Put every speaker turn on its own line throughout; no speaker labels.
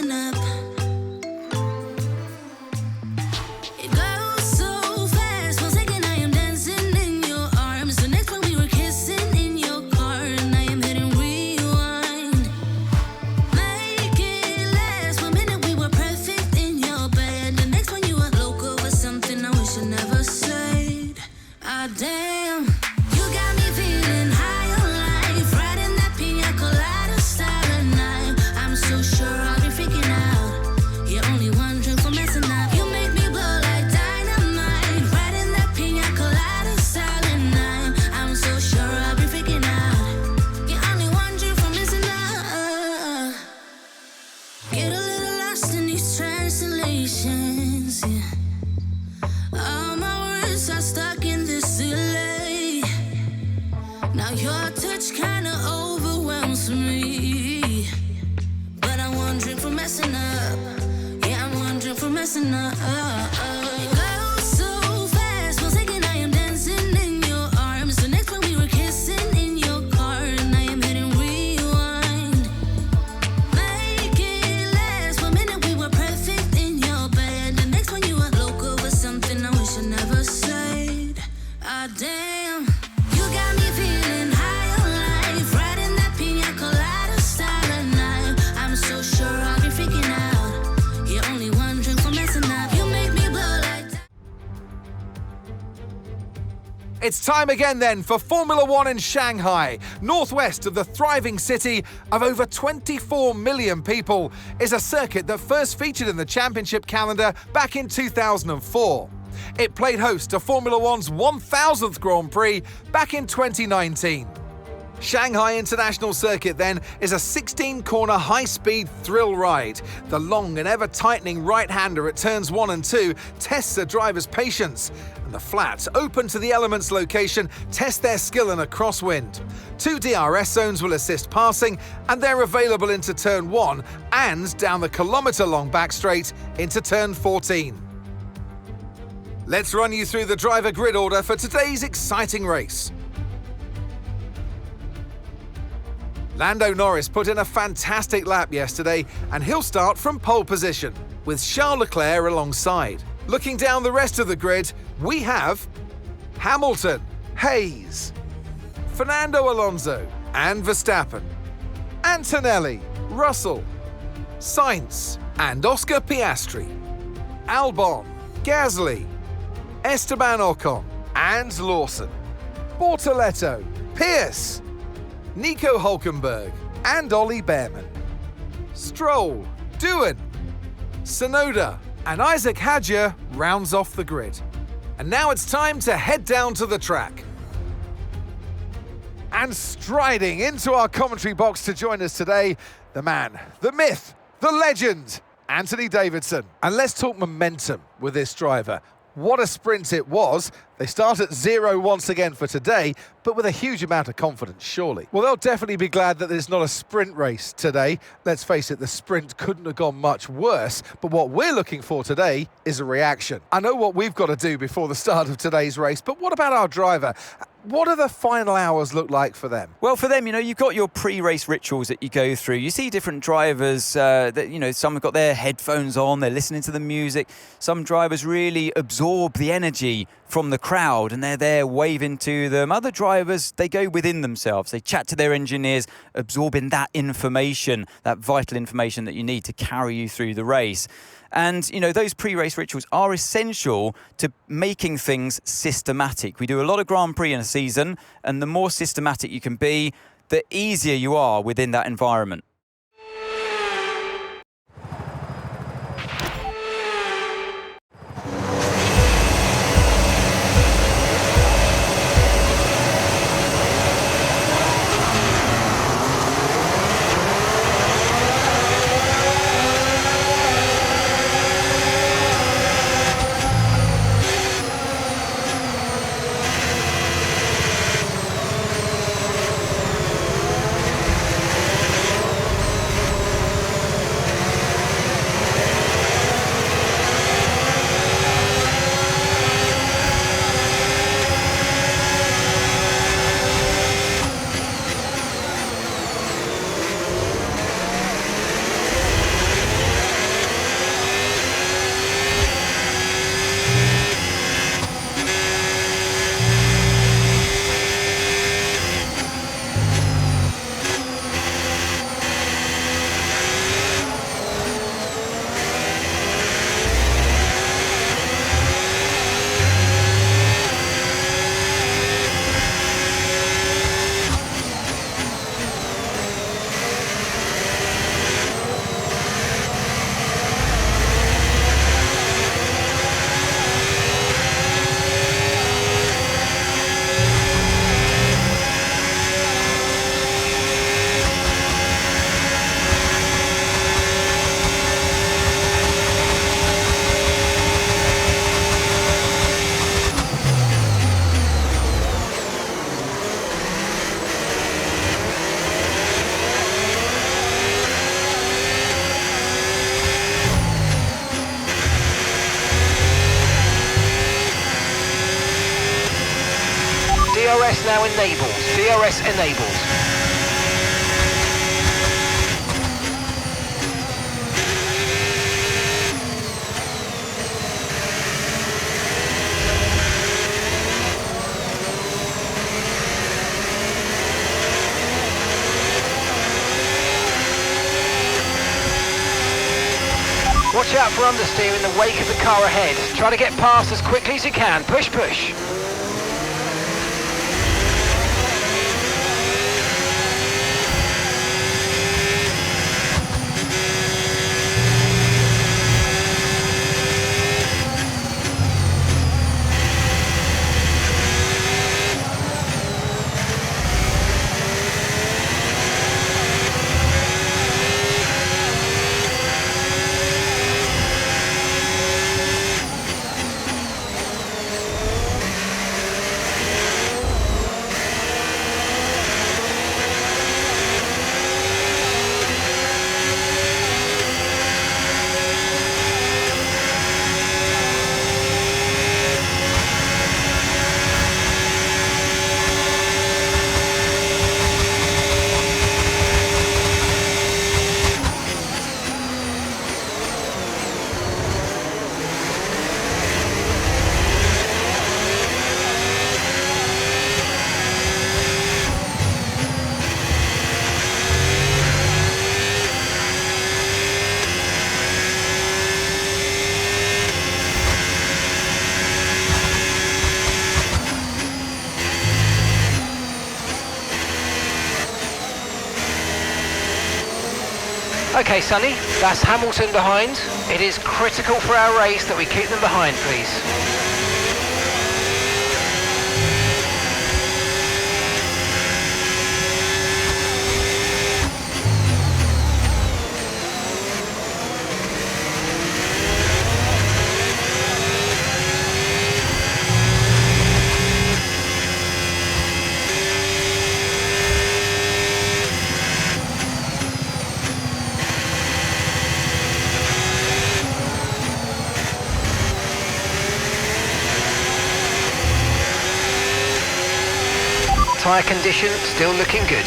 messing up. It goes so fast, 1 second I am dancing in your arms. The next one we were kissing in your car, and I am hitting rewind. Make it last, 1 minute we were perfect in your bed. The next one you were local for something I wish I never said. Ah, damn. You got me feeling high on life, riding that pina colada style at night. I'm so sure I'll be freaking out. You're only one drink from messing up. You make me blow like dynamite, riding that pina colada style at night. I'm so sure I'll be freaking out. You're only one drink from messing up. Get a little lost in these translations, yeah. All my words are stuck in this delay. Now your touch kinda overwhelms me, but I'm one drink from messing up. Yeah, I'm one drink from messing up. It goes so fast, 1 second I am dancing in your arms. The next one we were kissing in your car, and I am hitting rewind. Make it last, 1 minute we were perfect in your bed. The next one you were local for something I wish I never said. Ah, damn. You got me feeling high on life, riding that pina colada style at night. I'm so sure I'll be freaking out. You're only one drink from messing up. You make me blow like.
It's time again then for Formula One in Shanghai. Northwest of the thriving city of over 24 million people is a circuit that first featured in the championship calendar back in 2004. It played host to Formula One's 1000th Grand Prix back in 2019. Shanghai International Circuit then is a 16-corner high-speed thrill ride. The long and ever-tightening right-hander at turns 1 and 2 tests a driver's patience, and the flat, open to the elements location, test their skill in a crosswind. 2 DRS zones will assist passing, and they're available into turn 1 and down the kilometre-long back straight into turn 14. Let's run you through the driver grid order for today's exciting race. Lando Norris put in a fantastic lap yesterday, and he'll start from pole position, with Charles Leclerc alongside. Looking down the rest of the grid, we have Hamilton, Hayes, Fernando Alonso and Verstappen, Antonelli, Russell, Sainz and Oscar Piastri, Albon, Gasly, Esteban Ocon and Lawson, Bortoletto, Pierce, Nico Hulkenberg and Ollie Behrman, Stroll, Doohan, Tsunoda and Isaac Hadjar rounds off the grid. And now it's time to head down to the track. And striding into our commentary box to join us today, the man, the myth, the legend, Anthony Davidson. And let's talk momentum with this driver. What a sprint it was. They start at 0 once again for today, but with a huge amount of confidence, surely. Well, they'll definitely be glad that there's not a sprint race today. Let's face it, the sprint couldn't have gone much worse, but what we're looking for today is a reaction. I know what we've got to do before the start of today's race, but what about our driver? What do the final hours look like for them?
Well, for them, you've got your pre-race rituals that you go through. You see different drivers that, some have got their headphones on, they're listening to the music. Some drivers really absorb the energy from the crowd and they're there waving to them. Other drivers, they go within themselves. They chat to their engineers, absorbing that information, that vital information that you need to carry you through the race. And, those pre-race rituals are essential to making things systematic. We do a lot of Grand Prix in a season, and the more systematic you can be, the easier you are within that environment.
now enabled. DRS enabled. Watch out for understeer in the wake of the car ahead. Try to get past as quickly as you can. Push, push. Okay, Sonny, that's Hamilton behind. It is critical for our race that we keep them behind, please. Tyre condition still looking good.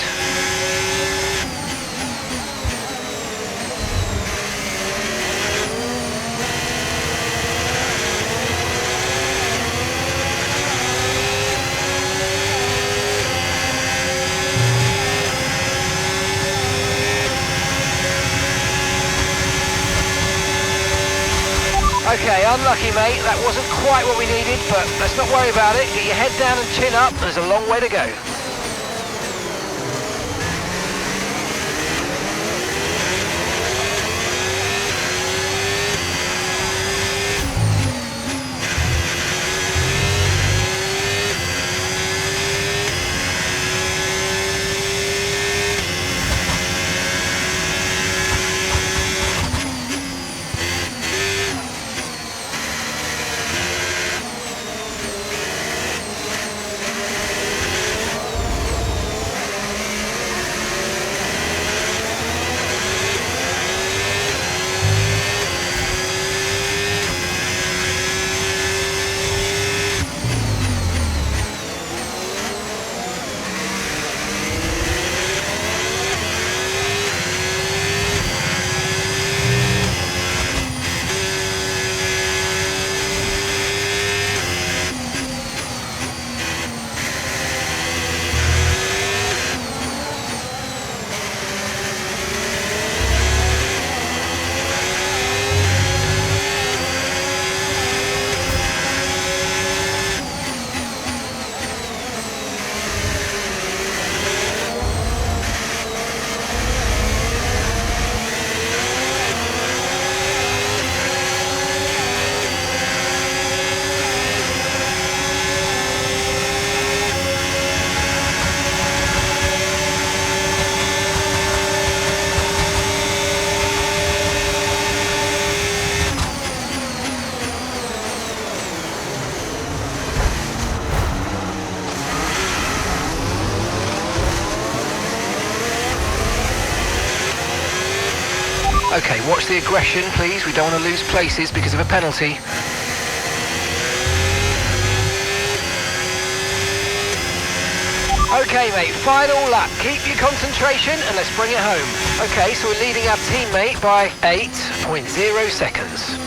Okay, unlucky mate, that wasn't quite what we needed, but let's not worry about it. Get your head down and chin up, there's a long way to go. Okay, watch the aggression, please. We don't want to lose places because of a penalty. Okay, mate, final lap. Keep your concentration and let's bring it home. Okay, so we're leading our teammate by 8.0 seconds.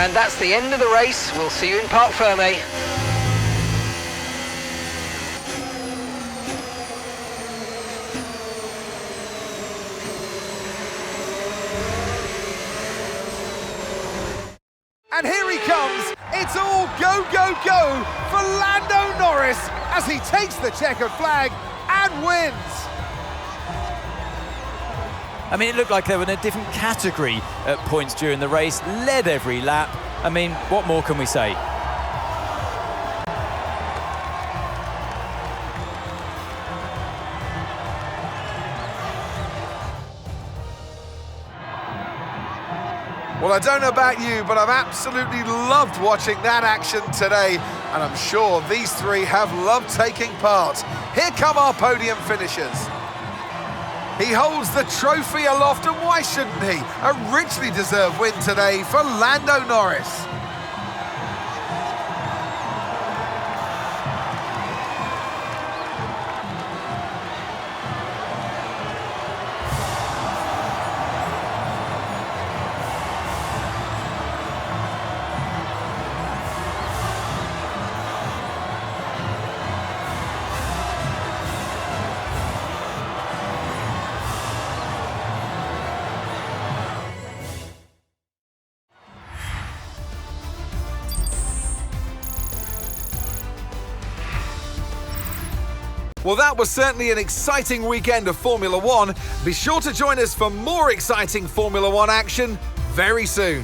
And that's the end of the race. We'll see you in Parc Fermé.
And here he comes. It's all go, go, go for Lando Norris as he takes the checkered flag and wins.
I mean, it looked like they were in a different category at points during the race, led every lap. I mean, what more can we say?
Well, I don't know about you, but I've absolutely loved watching that action today, and I'm sure these three have loved taking part. Here come our podium finishers. He holds the trophy aloft, and why shouldn't he? A richly deserved win today for Lando Norris. Well, that was certainly an exciting weekend of Formula One. Be sure to join us for more exciting Formula One action very soon.